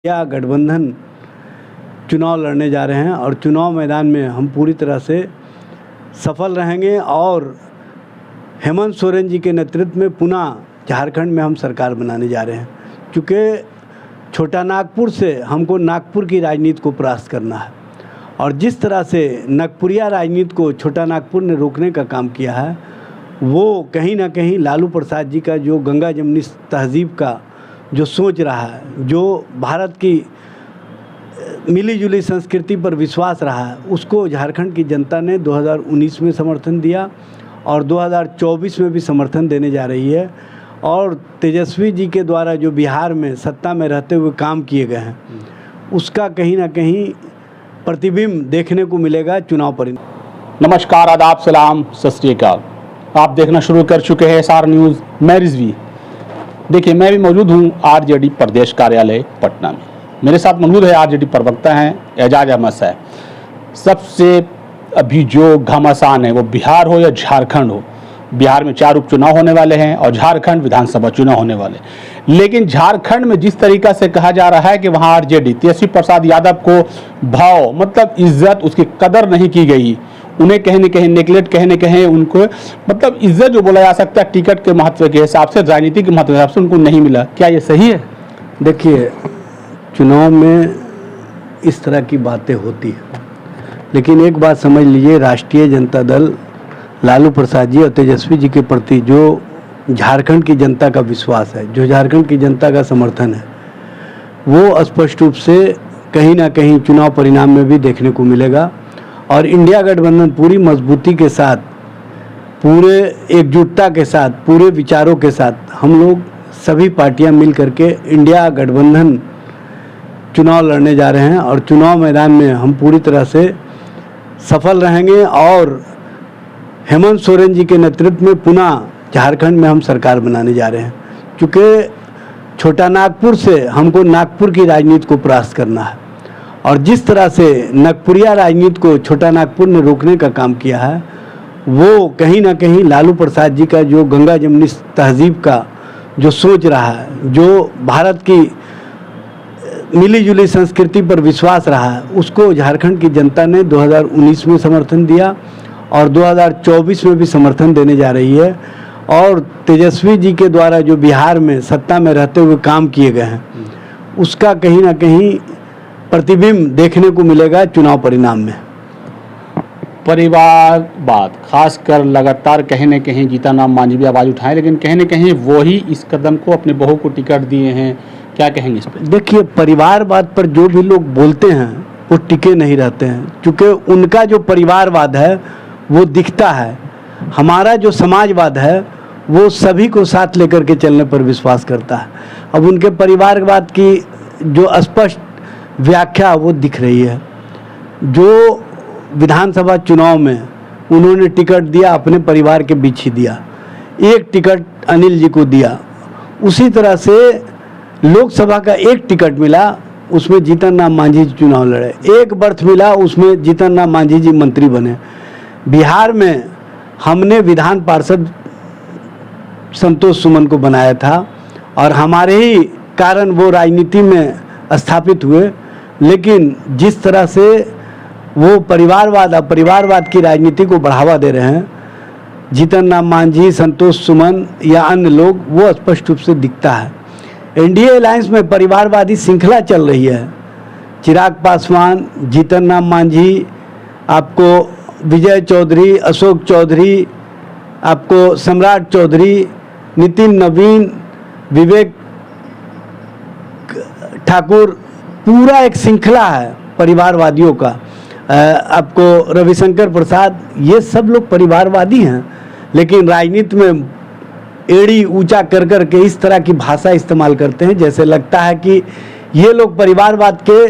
या गठबंधन चुनाव लड़ने जा रहे हैं और चुनाव मैदान में हम पूरी तरह से सफल रहेंगे और हेमंत सोरेन जी के नेतृत्व में पुनः झारखंड में हम सरकार बनाने जा रहे हैं। क्योंकि छोटा नागपुर से हमको नागपुर की राजनीति को परास्त करना है और जिस तरह से नागपुरिया राजनीति को छोटा नागपुर ने रोकने का काम किया है, वो कहीं ना कहीं लालू प्रसाद जी का जो गंगा जमुनी तहजीब का जो सोच रहा है, जो भारत की मिली जुली संस्कृति पर विश्वास रहा है, उसको झारखंड की जनता ने 2019 में समर्थन दिया और 2024 में भी समर्थन देने जा रही है। और तेजस्वी जी के द्वारा जो बिहार में सत्ता में रहते हुए काम किए गए हैं, उसका कहीं ना कहीं प्रतिबिंब देखने को मिलेगा चुनाव परिणाम। नमस्कार, आदाब, सलाम, सत श्री अकाल। आप देखना शुरू कर चुके हैं SR न्यूज़। मैं रिजवी। देखिए, मैं भी मौजूद हूँ आरजेडी प्रदेश कार्यालय पटना में। मेरे साथ मौजूद है आरजेडी प्रवक्ता हैं एजाज अहमद साहब। सबसे अभी जो घमासान है वो बिहार हो या झारखंड हो, बिहार में 4 उपचुनाव होने वाले हैं और झारखंड विधानसभा चुनाव होने वाले। लेकिन झारखंड में जिस तरीका से कहा जा रहा है कि वहाँ आरजेडी तेजस्वी प्रसाद यादव को भाव मतलब इज्जत, उसकी कदर नहीं की गई, उन्हें कहीं न कहीं नेगलेक्ट, कहीं न कहीं उनको मतलब इज्जत जो बोला जा सकता है टिकट के महत्व के हिसाब से, राजनीति के महत्व के हिसाब से उनको नहीं मिला। क्या ये सही है? देखिए, चुनाव में इस तरह की बातें होती हैं, लेकिन एक बात समझ लीजिए, राष्ट्रीय जनता दल लालू प्रसाद जी और तेजस्वी जी के प्रति जो झारखंड की जनता का विश्वास है, जो झारखंड की जनता का समर्थन है, वो स्पष्ट रूप से कहीं ना कहीं चुनाव परिणाम में भी देखने को मिलेगा। और इंडिया गठबंधन पूरी मजबूती के साथ, पूरे एकजुटता के साथ, पूरे विचारों के साथ हम लोग सभी पार्टियां मिल करके इंडिया गठबंधन चुनाव लड़ने जा रहे हैं और चुनाव मैदान में हम पूरी तरह से सफल रहेंगे और हेमंत सोरेन जी के नेतृत्व में पुनः झारखंड में हम सरकार बनाने जा रहे हैं। क्योंकि छोटा नागपुर से हमको नागपुर की राजनीति को परास्त करना है और जिस तरह से नागपुरिया राजनीति को छोटा नागपुर ने रोकने का काम किया है, वो कहीं ना कहीं लालू प्रसाद जी का जो गंगा जमुनी तहजीब का जो सोच रहा है, जो भारत की मिली जुली संस्कृति पर विश्वास रहा है, उसको झारखंड की जनता ने 2019 में समर्थन दिया और 2024 में भी समर्थन देने जा रही है। और तेजस्वी जी के द्वारा जो बिहार में सत्ता में रहते हुए काम किए गए हैं, उसका कहीं ना कहीं प्रतिबिंब देखने को मिलेगा चुनाव परिणाम में। परिवारवाद खासकर लगातार कहीं न कहीं जीतनराम मांझी भी आवाज़ उठाए, लेकिन कहीं न कहीं वो ही इस कदम को अपने बहू को टिकट दिए हैं। क्या कहेंगे इस पर? देखिए, परिवारवाद पर जो भी लोग बोलते हैं वो टिके नहीं रहते हैं, क्योंकि उनका जो परिवारवाद है वो दिखता है। हमारा जो समाजवाद है वो सभी को साथ लेकर के चलने पर विश्वास करता है। अब उनके परिवारवाद की जो स्पष्ट व्याख्या वो दिख रही है। जो विधानसभा चुनाव में उन्होंने टिकट दिया, अपने परिवार के बीच ही दिया। एक टिकट अनिल जी को दिया, उसी तरह से लोकसभा का एक टिकट मिला, उसमें जीतनराम मांझी जी चुनाव लड़े। एक बर्थ मिला, उसमें जीतनराम मांझी जी मंत्री बने। बिहार में हमने विधान पार्षद संतोष सुमन को बनाया था और हमारे ही कारण वो राजनीति में स्थापित हुए। लेकिन जिस तरह से वो परिवारवाद और परिवारवाद की राजनीति को बढ़ावा दे रहे हैं, जीतनराम मांझी, संतोष सुमन या अन्य लोग, वो स्पष्ट रूप से दिखता है। एनडीए अलायंस में परिवारवादी श्रृंखला चल रही है। चिराग पासवान, जीतनराम मांझी, आपको विजय चौधरी, अशोक चौधरी, आपको सम्राट चौधरी, नितिन नवीन, विवेक ठाकुर, पूरा एक श्रृंखला है परिवारवादियों का। आपको रविशंकर प्रसाद, ये सब लोग परिवारवादी हैं, लेकिन राजनीति में एड़ी ऊंचा कर कर के इस तरह की भाषा इस्तेमाल करते हैं, जैसे लगता है कि ये लोग परिवारवाद के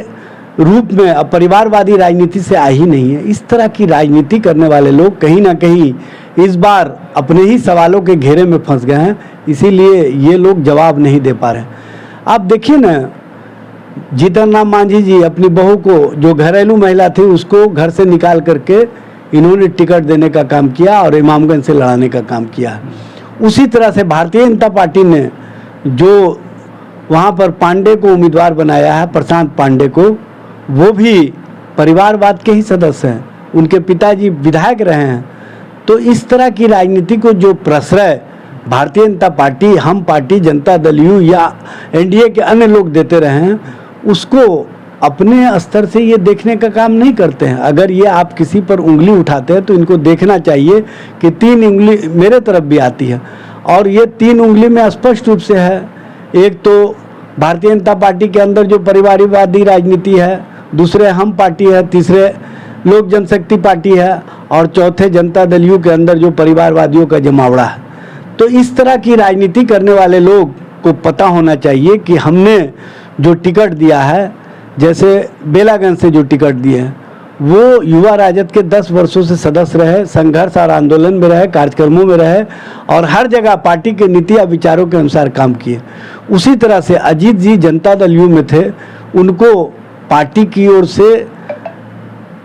रूप में परिवारवादी राजनीति से आ ही नहीं है। इस तरह की राजनीति करने वाले लोग कहीं ना कहीं इस बार अपने ही सवालों के घेरे में फंस गए हैं, इसीलिए ये लोग जवाब नहीं दे पा रहे। आप देखिए ना, जीतनराम मांझी जी अपनी बहू को, जो घरेलू महिला थी, उसको घर से निकाल करके इन्होंने टिकट देने का काम किया और इमामगंज से लड़ाने का काम किया। उसी तरह से भारतीय जनता पार्टी ने जो वहाँ पर पांडे को उम्मीदवार बनाया है, प्रशांत पांडे को। वो भी परिवारवाद के ही सदस्य हैं, उनके पिताजी विधायक रहे हैं। तो इस तरह की राजनीति को जो प्रश्रय भारतीय जनता पार्टी, हम पार्टी, जनता दल यू या एनडीए के अन्य लोग देते रहे हैं, उसको अपने स्तर से ये देखने का काम नहीं करते हैं। अगर ये आप किसी पर उंगली उठाते हैं तो इनको देखना चाहिए कि 3 उंगली मेरे तरफ भी आती है, और ये 3 उंगली में स्पष्ट रूप से है। एक तो भारतीय जनता पार्टी के अंदर जो परिवारवादी राजनीति है, दूसरे हम पार्टी है, तीसरे लोक जनशक्ति पार्टी है, और चौथे जनता दल यू के अंदर जो परिवारवादियों का जमावड़ा है। तो इस तरह की राजनीति करने वाले लोग को पता होना चाहिए कि हमने जो टिकट दिया है, जैसे बेलागंज से जो टिकट दिए हैं, वो युवा राजद के 10 वर्षों से सदस्य रहे, संघर्ष और आंदोलन में रहे, कार्यक्रमों में रहे, और हर जगह पार्टी के नीति या विचारों के अनुसार काम किए। उसी तरह से अजीत जी जनता दल यू में थे, उनको पार्टी की ओर से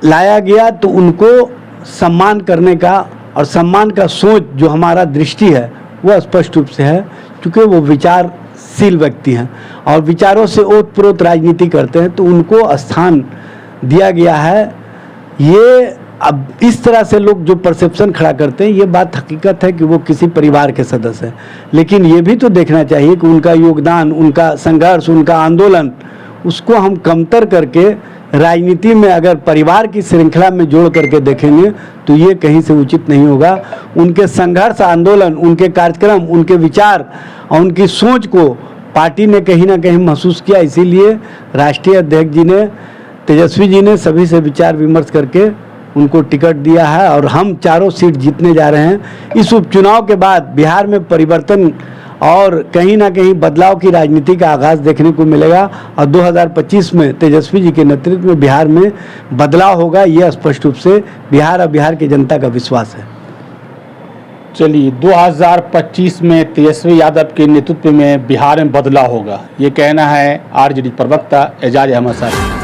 लाया गया, तो उनको सम्मान करने का और सम्मान का सोच जो हमारा दृष्टि है वो स्पष्ट रूप से है, क्योंकि वो विचारशील व्यक्ति हैं और विचारों से ओतप्रोत राजनीति करते हैं, तो उनको स्थान दिया गया है। ये अब इस तरह से लोग जो परसेप्शन खड़ा करते हैं, ये बात हकीकत है कि वो किसी परिवार के सदस्य हैं, लेकिन ये भी तो देखना चाहिए कि उनका योगदान, उनका संघर्ष, उनका आंदोलन, उसको हम कमतर करके राजनीति में अगर परिवार की श्रृंखला में जोड़ करके देखेंगे तो ये कहीं से उचित नहीं होगा। उनके संघर्ष, आंदोलन, उनके कार्यक्रम, उनके विचार और उनकी सोच को पार्टी ने कहीं ना कहीं महसूस किया, इसीलिए राष्ट्रीय अध्यक्ष जी ने, तेजस्वी जी ने सभी से विचार विमर्श करके उनको टिकट दिया है, और हम चारों सीट जीतने जा रहे हैं। इस उपचुनाव के बाद बिहार में परिवर्तन और कहीं ना कहीं बदलाव की राजनीति का आगाज देखने को मिलेगा, और 2025 में तेजस्वी जी के नेतृत्व में बिहार में बदलाव होगा, यह स्पष्ट रूप से बिहार और बिहार की जनता का विश्वास है। चलिए, 2025 में तेजस्वी यादव के नेतृत्व में बिहार में बदलाव होगा, ये कहना है आरजेडी प्रवक्ता एजाज अहमद साहब।